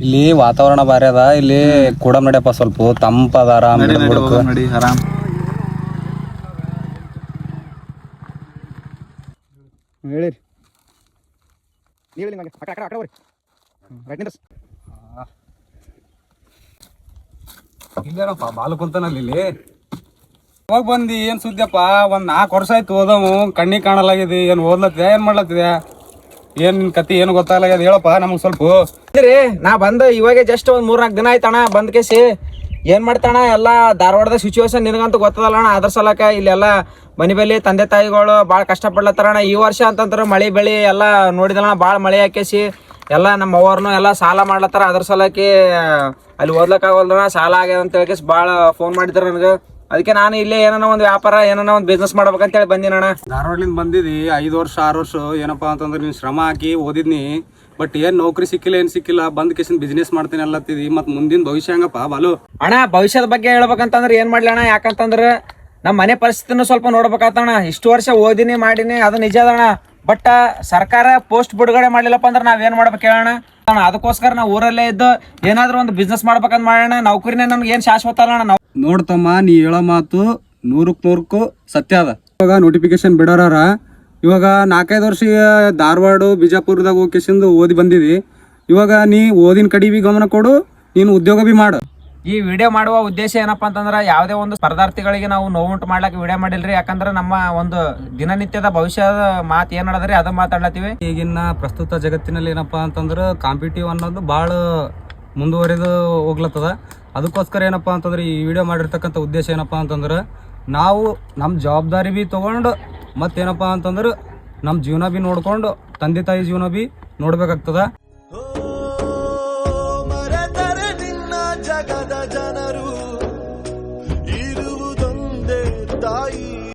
ಇಲ್ಲಿ ವಾತಾವರಣ ಬಾರಿ ಅದ. ಇಲ್ಲಿ ಕೂಡ ನಡಿಯಪ್ಪ, ಸ್ವಲ್ಪ ತಂಪದ, ಆರಾಮ್ ನಡಿ ಆರಾಮ್. ಹೇಳಿರಿ ಇಲ್ಲೇನಪ್ಪ ಬಾಲು ಕುಂತಾನಲ್ಲಿ. ಇಲ್ಲಿ ಹೋಗ್ ಬಂದಿ, ಏನ್ ಸುದ್ದಿಯಪ್ಪ? ಒಂದ್ 4 ವರ್ಷ ಆಯ್ತು ಓದವು, ಕಣ್ಣಿಗೆ ಕಾಣಲಾಗಿದೆ. ಏನ್ ಓದ್ಲತ್ತಿದೆ, ಏನ್ ಮಾಡ್ಲತ್ತಿದೆ, ಏನ್ ನಿನ್ ಕತಿ ಏನು ಗೊತ್ತಾಗ್ಲಾಗ್ಯದ? ಹೇಳಪ್ಪ ನಮಗ್ ಸ್ವಲ್ಪ. ನಾ ಬಂದ ಇವಾಗ ಜಸ್ಟ್ ಒಂದ್ 3-4 ದಿನ ಆಯ್ತಣ್ಣ ಬಂದ್ ಕೇಸಿ. ಏನ್ ಮಾಡ್ತಾಣ ಎಲ್ಲಾ ಧಾರವಾಡದ ಸಿಚುವೇಶನ್ ನಿನಗಂತ ಗೊತ್ತದಲ್ಲಣ್ಣ. ಅದ್ರ ಸಲಕ ಇಲ್ಲೆಲ್ಲ ಮನಿ ಬಲಿ ತಂದೆ ತಾಯಿಗಳು ಭಾಳ ಕಷ್ಟ ಪಡ್ಲತ್ತಾರಣ. ಈ ವರ್ಷ ಅಂತಂದ್ರೆ ಮಳೆ ಬೆಳಿ ಎಲ್ಲ ನೋಡಿದಲ್ಲಣ್ಣ, ಭಾಳ ಮಳೆ ಹಾಕೇಸಿ ಎಲ್ಲ ನಮ್ಮ ಅವ್ರನ್ನು ಎಲ್ಲ ಸಾಲ ಮಾಡ್ಲತ್ತಾರ. ಅದ್ರ ಸಲಕ್ಕೆ ಅಲ್ಲಿ ಓದ್ಲಕ್ಕಾಗಲ್ದಣ್ಣ, ಸಾಲ ಆಗ್ಯದ ಅಂತ ಹೇಳಿ ಭಾಳ ಫೋನ್ ಮಾಡಿದ್ರು ನನಗೆ. ಅದಕ್ಕೆ ನಾನು ಇಲ್ಲೇ ಏನಾನ ಒಂದು ವ್ಯಾಪಾರ, ಏನಾನ ಒಂದು ಬಿಸ್ನೆಸ್ ಮಾಡ್ಬೇಕಂತೇಳಿ ಬಂದಿನಣ್ಣ. ಧಾರವಾಡಲಿಂದ ಬಂದಿದ್ದಿ 5 ವರ್ಷ 6 ವರ್ಷ. ಏನಪ್ಪ ಅಂತಂದ್ರೆ ನೀನು ಶ್ರಮ ಹಾಕಿ ಓದಿದ್ನಿ, ಬಟ್ ಏನ್ ನೌಕರಿ ಸಿಕ್ಕಿಲ್ಲ, ಏನ್ ಸಿಕ್ಕಿಲ್ಲ. ಬಂದ್ ಕೇಸಿನ ಬಿಸ್ನೆಸ್ ಮಾಡ್ತೀನಿ ಅಲ್ಲತ್ತಿದಿ. ಮತ್ ಮುಂದಿನ ಭವಿಷ್ಯ ಹಂಗಪ್ಪ ಬಾಲು? ಅಣ್ಣ ಭವಿಷ್ಯದ ಬಗ್ಗೆ ಹೇಳ್ಬೇಕಂತಂದ್ರೆ ಏನ್ ಮಾಡ್ಲಿ ಅಣ್ಣ, ಯಾಕಂತಂದ್ರೆ ನಮ್ಮ ಮನೆ ಪರಿಸ್ಥಿತಿನೂ ಸ್ವಲ್ಪ ನೋಡ್ಬೇಕಾತಣ್ಣ. ಇಷ್ಟು ವರ್ಷ ಓದಿನಿ ಮಾಡಿನಿ, ಅದು ನಿಜ ಅದಣ್ಣ. ಬಟ್ ಸರ್ಕಾರ ಪೋಸ್ಟ್ ಬಿಡುಗಡೆ ಮಾಡ್ಲಿಲ್ಲಪ್ಪ ಅಂದ್ರೆ ನಾವೇನ್ ಮಾಡ್ಬೇಕು ಹೇಳೋಣ? ಅದಕ್ಕೋಸ್ಕರ ನಾವು ಊರಲ್ಲೇ ಇದ್ದು ಏನಾದ್ರು ಒಂದು ಬಿಸ್ನೆಸ್ ಮಾಡ್ಬೇಕಂತ ಮಾಡೋಣ. ನೌಕರಿನೇ ನಮ್ಗೆ ಏನ್ ಶಾಶ್ವತ ಅಲ್ಲ ಅಣ್ಣ. ನೋಡ್ತಮ್ಮ, ನೀ ಹೇಳೋ ಮಾತು 100% ಸತ್ಯ ಅದ. ಇವಾಗ ನೋಟಿಫಿಕೇಶನ್ ಬಿಡೋರ ಇವಾಗ 4-5 ವರ್ಷ ಧಾರವಾಡ ಬಿಜಾಪುರದಾಗ ಹೋಗಿಸಿಂದು ಓದಿ ಬಂದಿದಿ. ಇವಾಗ ನೀ ಓದಿನ ಕಡೆ ಬಿ ಗಮನ ಕೊಡು, ನೀನು ಉದ್ಯೋಗ ಬಿ ಮಾಡು. ಈ ವಿಡಿಯೋ ಮಾಡುವ ಉದ್ದೇಶ ಏನಪ್ಪಾ ಅಂತಂದ್ರೆ ಯಾವುದೇ ಒಂದು ಸ್ಪರ್ಧಾರ್ಥಿಗಳಿಗೆ ನಾವು ನೋವುಂಟು ಮಾಡ್ಲಿಕ್ಕೆ ವಿಡಿಯೋ ಮಾಡಿಲ್ರಿ. ಯಾಕಂದ್ರೆ ನಮ್ಮ ಒಂದು ದಿನನಿತ್ಯದ ಭವಿಷ್ಯದ ಮಾತು ಏನ್ ನಡೆದ್ರಿ ಅದನ್ನ ಮಾತಾಡ್ಲತ್ತೀವಿ. ಈಗಿನ ಪ್ರಸ್ತುತ ಜಗತ್ತಿನಲ್ಲಿ ಏನಪ್ಪಾ ಅಂತಂದ್ರೆ ಕಾಂಪಿಟೇಟಿವ್ ಅನ್ನೋದು ಭಾಳ ಮುಂದುವರೆದು ಹೋಗ್ಲತ್ತದ. ಅದಕ್ಕೋಸ್ಕರ ಏನಪ್ಪಾ ಅಂತಂದ್ರೆ ಈ ವಿಡಿಯೋ ಮಾಡಿರ್ತಕ್ಕಂಥ ಉದ್ದೇಶ ಏನಪ್ಪಾ ಅಂತಂದ್ರೆ ನಾವು ನಮ್ಮ ಜವಾಬ್ದಾರಿ ಬಿ ತೊಗೊಂಡು ಮತ್ತೇನಪ್ಪ ಅಂತಂದ್ರೆ ನಮ್ಮ ಜೀವನ ಬಿ ನೋಡ್ಕೊಂಡು ತಂದೆ ತಾಯಿ ಜೀವನ ಬಿ ನೋಡ್ಬೇಕಾಗ್ತದ. ಜಗದ ಜನರು ಇರುವುದೊಂದೇ ತಾಯಿ